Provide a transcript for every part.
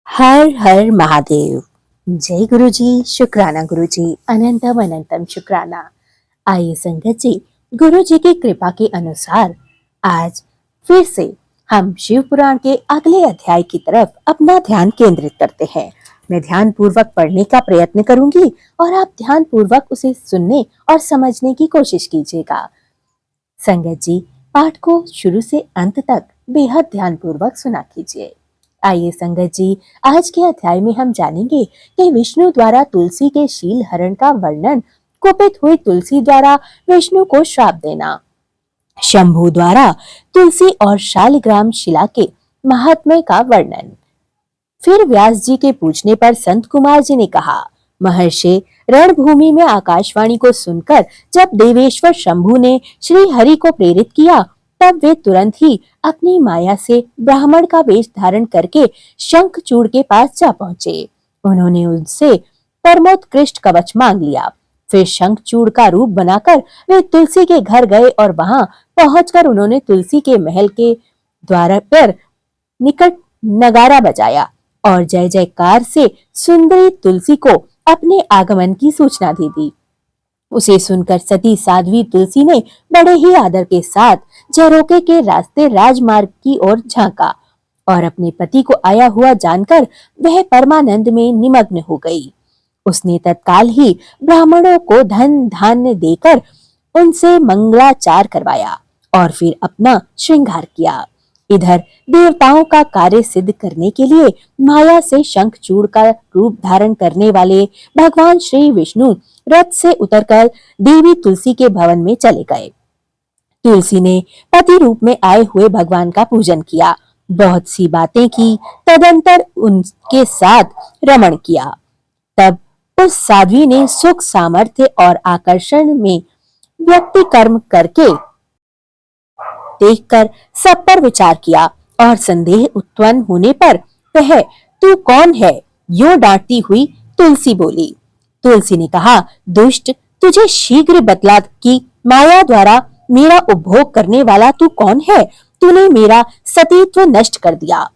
हर हर महादेव। जय गुरु जी, शुक्राना गुरु जी, अनंतम अनंतम शुक्राना। आइए संगत जी, गुरु जी की कृपा के अनुसार आज फिर से हम शिव पुराण के अगले अध्याय की तरफ अपना ध्यान केंद्रित करते हैं। मैं ध्यान पूर्वक पढ़ने का प्रयत्न करूंगी और आप ध्यान पूर्वक उसे सुनने और समझने की कोशिश कीजिएगा। संगत जी, पाठ को शुरू से अंत तक बेहद ध्यान पूर्वक सुना कीजिए। आइए संगत जी, आज के अध्याय में हम जानेंगे कि विष्णु द्वारा तुलसी के शील हरण का वर्णन, कुपित हुई तुलसी द्वारा विष्णु को श्राप देना, शंभु द्वारा तुलसी और शालिग्राम शिला के महात्म्य का वर्णन। फिर व्यास जी के पूछने पर संत कुमार जी ने कहा, महर्षि, रणभूमि में आकाशवाणी को सुनकर जब देवेश्वर शंभु ने श्री हरि को प्रेरित किया, तब वे तुरंत ही अपनी माया से ब्राह्मण का वेश धारण करके शंखचूड़ के पास जा पहुंचे। उन्होंने उनसे परमोत्कृष्ट कवच मांग लिया। फिर शंखचूड़ का रूप बनाकर वे तुलसी के घर गए और वहां पहुंचकर उन्होंने तुलसी के महल के द्वार पर निकट नगारा बजाया और जय जयकार से सुंदरी तुलसी को अपने आगमन की सूचना दे दी। उसे सुनकर सती साध्वी तुलसी ने बड़े ही आदर के साथ झरोके के रास्ते राजमार्ग की ओर झांका और अपने पति को आया हुआ जानकर वह परमानंद में निमग्न हो गई। उसने तत्काल ही ब्राह्मणों को धन धान्य देकर उनसे मंगलाचार करवाया और फिर अपना श्रृंगार किया। इधर देवताओं का कार्य सिद्ध करने के लिए माया से शंखचूड़ का रूप धारण करने वाले भगवान श्री विष्णु रथ से उतरकर देवी तुलसी के भवन में चले गए। तुलसी ने पति रूप में आए हुए भगवान का पूजन किया, बहुत सी बातें की, तदंतर उनके साथ रमण किया। तब उस साध्वी ने सुख, सामर्थ्य और आकर्षण में व्यक्ति कर्म करके देखकर सब पर विचार किया और संदेह उत्पन्न होने पर वह, तू कौन है, यूं डांटती हुई तुलसी बोली। तुलसी ने कहा, दुष्ट, तुझे शीघ्र बतला कि माया द्वारा मेरा उपभोग करने वाला तू कौन है। तूने मेरा सतीत्व नष्ट कर दिया,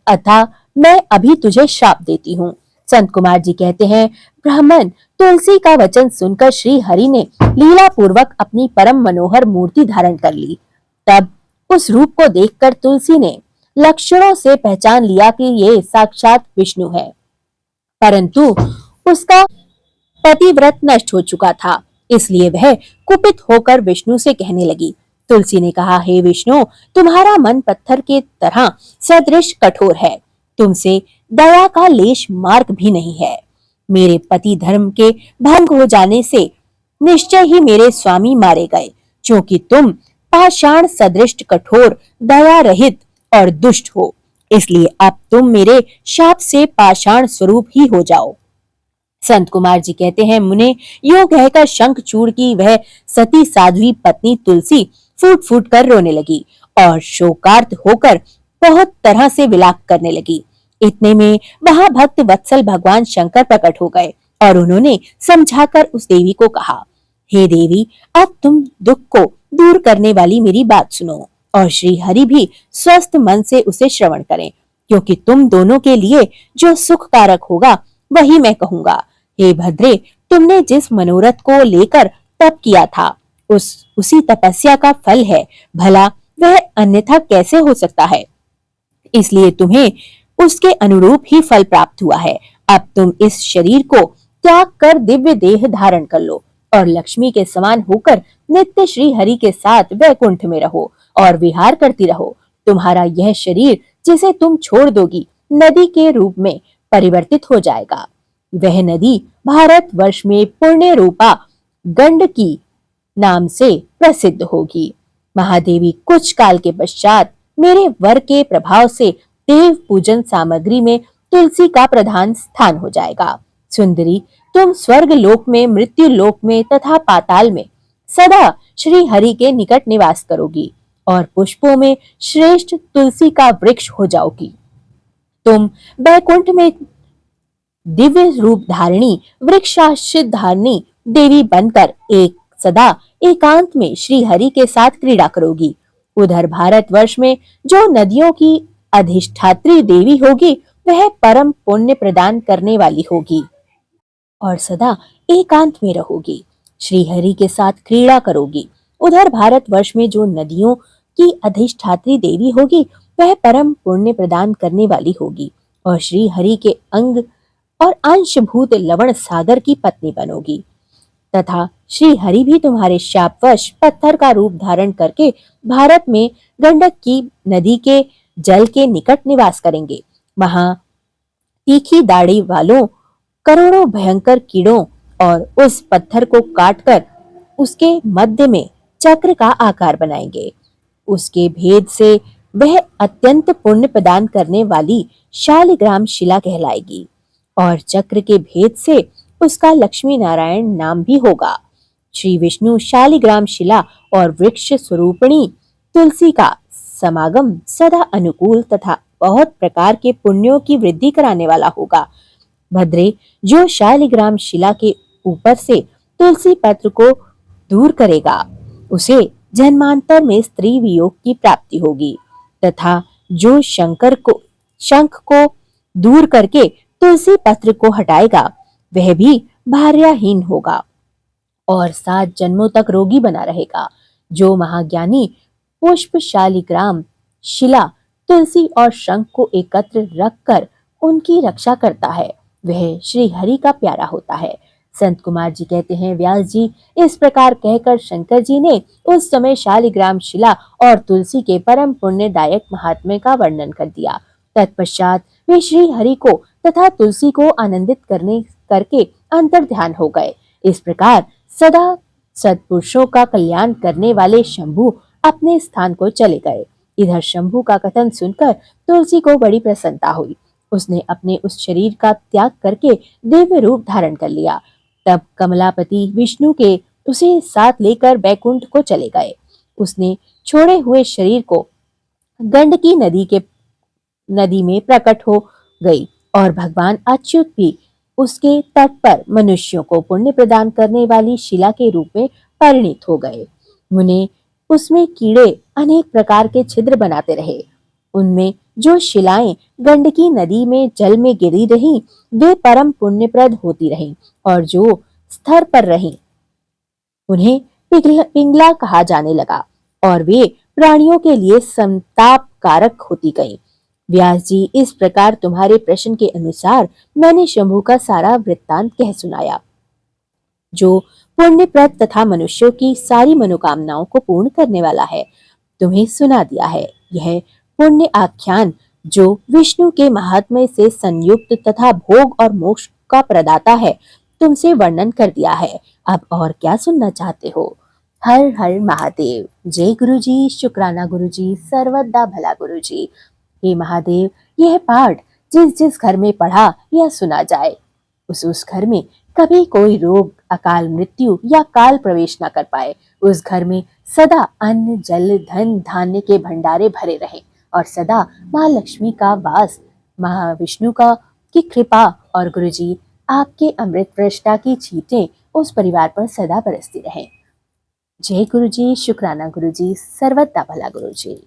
अतः मैं अभी तुझे श्राप देती हूँ। संत कुमार जी कहते हैं, ब्राह्मण तुलसी का वचन सुनकर श्री हरि ने लीला पूर्वक अपनी परम मनोहर मूर्ति धारण कर ली। तब उस रूप को देखकर तुलसी ने लक्षणों से पहचान लिया कि ये साक्षात विष्णु है, परंतु उसका पतिव्रत नष्ट हो चुका था, इसलिए वह कुपित होकर विष्णु से कहने लगी। तुलसी ने कहा, हे विष्णु, तुम्हारा मन पत्थर के तरह सदृश कठोर है, तुमसे दया का लेश मार्ग भी नहीं है। मेरे पति धर्म के भंग हो जाने से निश्चय ही मेरे स्वामी मारे गए, क्योंकि तुम पाषाण सदृश कठोर, दया रहित और दुष्ट हो, इसलिए अब तुम मेरे शाप से पाषाण स्वरूप ही हो जाओ। संत कुमार जी कहते हैं, मुने, यो कहकर शंखचूड़ की वह सती साध्वी पत्नी तुलसी फूट फूट कर रोने लगी और शोकार्त होकर बहुत तरह से विलाप करने लगी। इतने में वहां भक्त वत्सल भगवान शंकर प्रकट हो गए और उन्होंने समझाकर उस देवी को कहा, हे देवी, अब तुम दुख को दूर करने वाली मेरी बात सुनो और श्री हरि भी स्वस्थ मन से उसे श्रवण करें, क्योंकि तुम दोनों के लिए जो सुख कारक होगा वही मैं कहूंगा। हे भद्रे, तुमने जिस मनोरथ को लेकर तप किया था उसी तपस्या का फल है, भला वह अन्यथा कैसे हो सकता है। इसलिए तुम्हें उसके अनुरूप ही फल प्राप्त हुआ है। अब तुम इस शरीर को त्याग कर दिव्य देह धारण कर लो और लक्ष्मी के समान होकर नित्य श्री हरि के साथ वैकुंठ में रहो और विहार करती रहो। तुम्हारा यह शरीर जिसे तुम छोड़ दोगी नदी के रूप में परिवर्तित हो जाएगा। वह नदी भारत वर्ष में पुण्य रूपा गंडकी नाम से प्रसिद्ध होगी। महादेवी कुछ काल के पश्चात मेरे वर के प्रभाव से देव पूजन सामग्री में तुलसी का प्रधान स्थान हो जाएगा। सुंदरी, तुम स्वर्ग लोक में, मृत्यु लोक में तथा पाताल में सदा श्री हरि के निकट निवास करोगी और पुष्पों में श्रेष्ठ तुलसी का वृक्ष हो जाओगी। तुम बैकुंठ में दिव्य रूप धारिणी, वृक्षाश्रित धारिणी देवी बनकर सदा एकांत में श्री हरि के साथ क्रीड़ा करोगी। उधर भारतवर्ष में जो नदियों की अधिष्ठात्री देवी होगी वह परम पुण्य प्रदान करने वाली होगी और सदा एकांत में रहोगी। श्री हरि के साथ क्रीड़ा करोगी। उधर भारतवर्ष में जो नदियों की अधिष्ठात्री देवी होगी वह परम पुण्य प्रदान करने वाली होगी और श्री हरि के अंग और अंशभूत लवण सागर की पत्नी बनोगी तथा श्री हरि भी तुम्हारे शापवश पत्थर का रूप धारण करके भारत में गंडक की नदी के जल के निकट निवास करेंगे। वहां तीखी दाढ़ी वालों करोड़ों भयंकर कीड़ों और उस पत्थर को काटकर उसके मध्य में चक्र का आकार बनाएंगे। उसके भेद से वह अत्यंत पुण्य प्रदान करने वाली शालिग्राम शिला कहलाएगी और चक्र के भेद से उसका लक्ष्मी नारायण नाम भी होगा। श्री विष्णु शालिग्राम शिला और वृक्ष स्वरूपिणी तुलसी का समागम सदा अनुकूल तथा बहुत प्रकार के पुण्यों की वृद्धि कराने वाला होगा। भद्रे, जो शालिग्राम शिला के ऊपर से तुलसी पत्र को दूर करेगा उसे जन्मांतर में स्त्री वियोग की प्राप्ति होगी तथा जो शंख को दूर करके तुलसी पत्र को हटाएगा वह भी भार्याहीन होगा और 7 जन्मों तक रोगी बना रहेगा। जो महाज्ञानी पुष्प शालिग्राम शिला तुलसी और शंख को एकत्र रखकर उनकी रक्षा करता है वह श्री हरि का प्यारा होता है। संत कुमार जी कहते हैं, व्यास जी, इस प्रकार कहकर शंकर जी ने उस समय शालिग्राम शिला और तुलसी के परम पुण्यदायक महात्म्य का वर्णन कर दिया। तत्पश्चात वे श्री हरि को तथा तुलसी को आनंदित करके अंतर ध्यान हो गए। इस प्रकार सदा सत्पुरुषों का कल्याण करने वाले शंभु अपने स्थान को चले गए। इधर शंभु का कथन सुनकर तुलसी को बड़ी प्रसन्नता हुई। उसने अपने उस शरीर का त्याग करके दिव्य रूप धारण कर लिया। तब कमलापति विष्णु के उसे साथ लेकर बैकुंठ को चले गए। उसने छोड़े हुए शरीर को गंडकी नदी में प्रकट हो गई और भगवान अच्युत भी उसके तट पर मनुष्यों को पुण्य प्रदान करने वाली शिला के रूप में परिणित हो गए। मुने उसमें कीड़े अनेक प्रकार के छिद्र बनाते रहे। उनमें जो शिलाएं गंडकी नदी में जल में गिरी रहीं वे परम पुण्यप्रद होती रहीं और जो स्तर पर रहीं उन्हें पिंगला कहा जाने लगा और वे प्राणियों के लिए संताप कारक होती गईं। व्यास जी, इस प्रकार तुम्हारे प्रश्न के अनुसार मैंने शंभु का सारा वृत्तांत कह सुनाया जो पुण्यप्रद तथा मनुष्यों की सारी मनोकामनाओं को पूर्ण करने वाला है। तुम्हें सुना दिया है। यह पुण्य आख्यान जो विष्णु के महात्म्य से संयुक्त तथा भोग और मोक्ष का प्रदाता है तुमसे वर्णन कर दिया है। अब और क्या सुनना चाहते हो? हर हर महादेव। जय गुरु जी, शुक्राना गुरु जी, सर्वदा भला गुरु जी। हे महादेव, यह पाठ जिस जिस घर में पढ़ा या सुना जाए उस घर में कभी कोई रोग, अकाल मृत्यु या काल प्रवेश न कर पाए। उस घर में सदा अन्न, जल, धन, धान्य के भंडारे भरे रहें और सदा माँ लक्ष्मी का वास, महाविष्णु का की कृपा और गुरुजी आपके अमृत वर्षा की छींटें उस परिवार पर सदा बरसती रहें। जय गुरुजी, शुक्राना गुरुजी, सर्वदा भला गुरुजी।